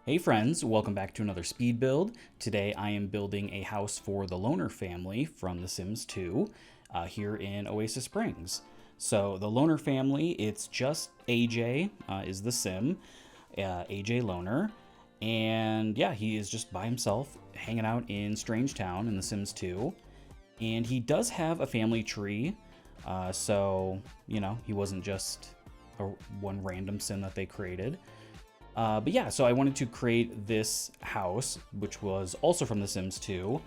Hey friends, welcome back to another speed build. Today I am building a house for the Loner family from The Sims 2 here in Oasis Springs. So the Loner family, it's just AJ is the Sim, AJ Loner. And yeah, he is just by himself hanging out in Strange Town in The Sims 2. And he does have a family tree, so, he wasn't just one random Sim that they created. But yeah, so I wanted to create this house, which was also from The Sims 2.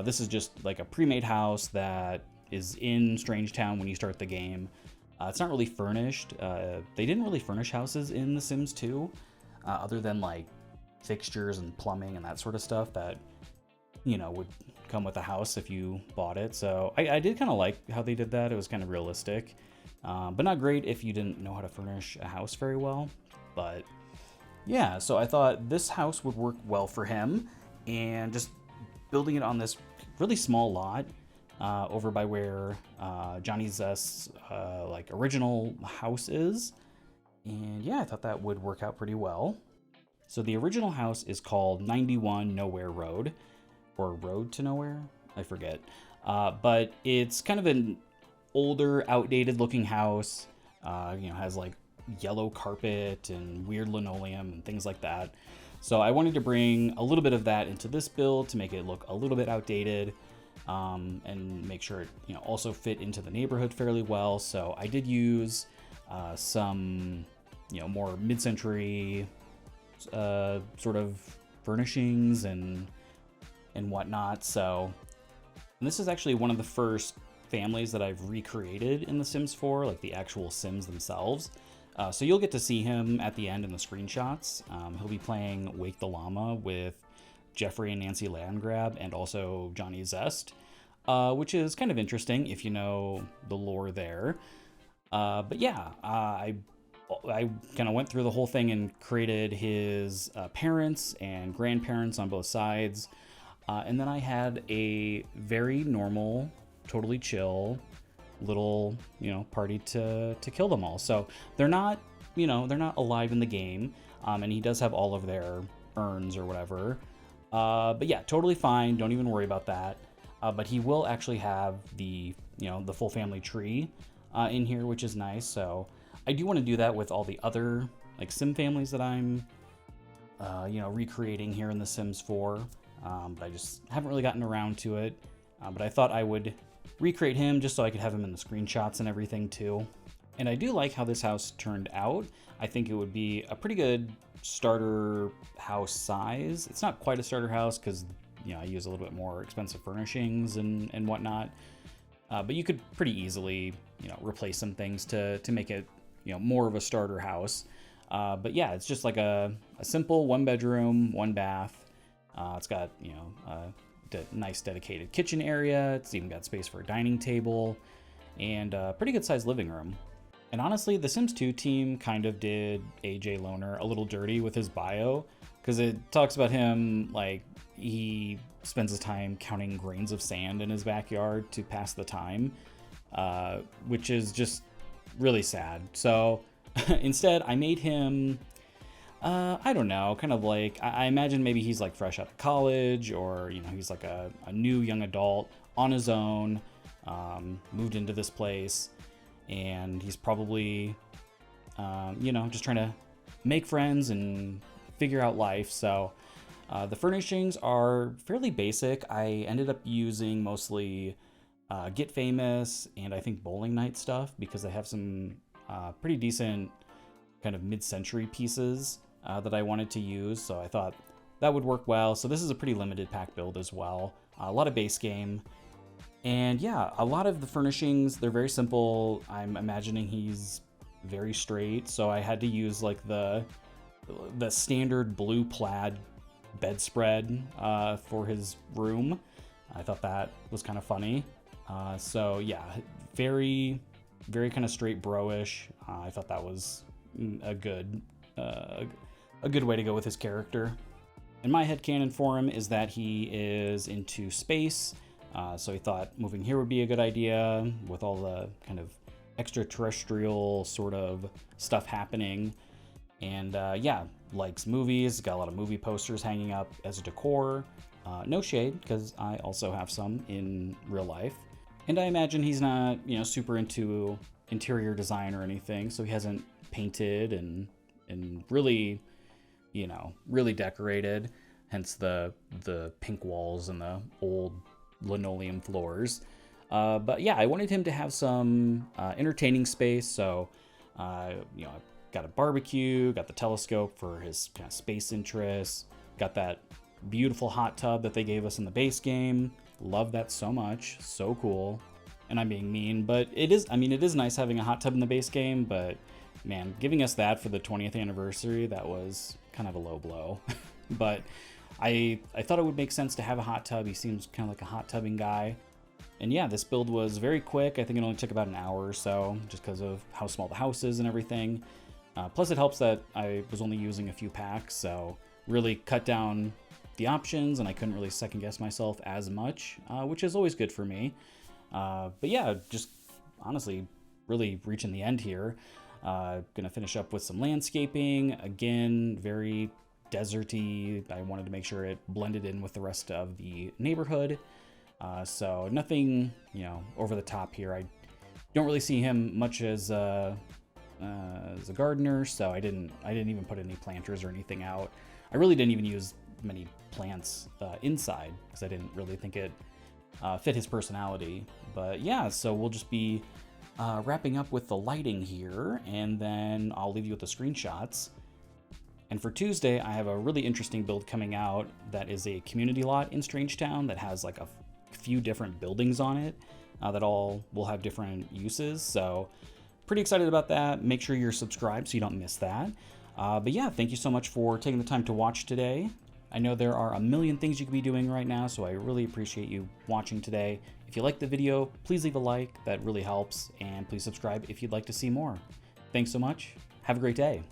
This is just like a pre-made house that is in Strange Town when you start the game. It's not really furnished. They didn't really furnish houses in The Sims 2, other than like fixtures and plumbing and that sort of stuff that, would come with a house if you bought it. So I did kind of like how they did that. It was kind of realistic, but not great if you didn't know how to furnish a house very well. But yeah, so I thought this house would work well for him, and just building it on this really small lot over by where Johnny Zest's like original house is. And yeah, I thought that would work out pretty well. So the original house is called 91 Nowhere Road, or Road to Nowhere, I forget. But it's kind of an older, outdated looking house. Has like yellow carpet and weird linoleum and things like that. So I wanted to bring a little bit of that into this build to make it look a little bit outdated, and make sure it also fit into the neighborhood fairly well. So I did use some more mid-century sort of furnishings and whatnot. So and this is actually one of the first families that I've recreated in The Sims 4, like the actual Sims themselves. So you'll get to see him at the end in the screenshots. He'll be playing Wake the Llama with Jeffrey and Nancy Landgrab and also Johnny Zest, which is kind of interesting if you know the lore there. But yeah, I kind of went through the whole thing and created his parents and grandparents on both sides. And then I had a very normal, totally chill little party to kill them all. So they're not they're not alive in the game, and he does have all of their urns or whatever, but yeah, totally fine, don't even worry about that. But he will actually have the the full family tree in here, which is nice. So I do want to do that with all the other like Sim families that I'm recreating here in The Sims 4, but I just haven't really gotten around to it. But I thought I would recreate him just so I could have him in the screenshots and everything too. And I do like how this house turned out. I think it would be a pretty good starter house size. It's not quite a starter house because I use a little bit more expensive furnishings and whatnot. But you could pretty easily replace some things to make it more of a starter house. But yeah, it's just like a simple 1 bedroom, 1 bath. It's got nice dedicated kitchen area. It's even got space for a dining table and a pretty good sized living room. And honestly, the Sims 2 team kind of did AJ Loner a little dirty with his bio, because it talks about him like he spends his time counting grains of sand in his backyard to pass the time, which is just really sad. So instead I made him I don't know, kind of like, I imagine maybe he's like fresh out of college, or, he's like a new young adult on his own, moved into this place, and he's probably, just trying to make friends and figure out life. So the furnishings are fairly basic. I ended up using mostly Get Famous and I think Bowling Night stuff, because they have some pretty decent kind of mid-century pieces that I wanted to use, so I thought that would work well. So this is a pretty limited pack build as well. A lot of base game. And yeah, a lot of the furnishings, they're very simple. I'm imagining he's very straight, so I had to use like the standard blue plaid bedspread for his room. I thought that was kind of funny. So yeah, very, very kind of straight bro-ish. I thought that was a good way to go with his character. And my headcanon for him is that he is into space, so he thought moving here would be a good idea with all the kind of extraterrestrial sort of stuff happening. And yeah, likes movies, got a lot of movie posters hanging up as a decor. No shade, because I also have some in real life. And I imagine he's not, super into interior design or anything, so he hasn't painted and really, really decorated. Hence the pink walls and the old linoleum floors. But yeah, I wanted him to have some entertaining space, so I've got a barbecue, got the telescope for his kind of space interests, got that beautiful hot tub that they gave us in the base game. Love that so much, so cool. And I'm being mean, but it is nice having a hot tub in the base game, but man, giving us that for the 20th anniversary, that was kind of a low blow. But I thought it would make sense to have a hot tub. He seems kind of like a hot tubbing guy. And yeah, this build was very quick. I think it only took about an hour or so, just because of how small the house is and everything. Plus it helps that I was only using a few packs, so really cut down the options, and I couldn't really second guess myself as much, which is always good for me. But yeah, just honestly really reaching the end here. Gonna finish up with some landscaping. Again, very deserty. I wanted to make sure it blended in with the rest of the neighborhood. So nothing, over the top here. I don't really see him much as a gardener, so I didn't even put any planters or anything out. I really didn't even use many plants inside because I didn't really think it fit his personality. But yeah, so we'll just be wrapping up with the lighting here, and then I'll leave you with the screenshots. And for Tuesday, I have a really interesting build coming out that is a community lot in Strangetown that has like a few different buildings on it that all will have different uses. So pretty excited about that. Make sure you're subscribed so you don't miss that. But yeah, thank you so much for taking the time to watch today. I know there are a million things you could be doing right now, so I really appreciate you watching today. If you liked the video, please leave a like. That really helps. And please subscribe if you'd like to see more. Thanks so much. Have a great day.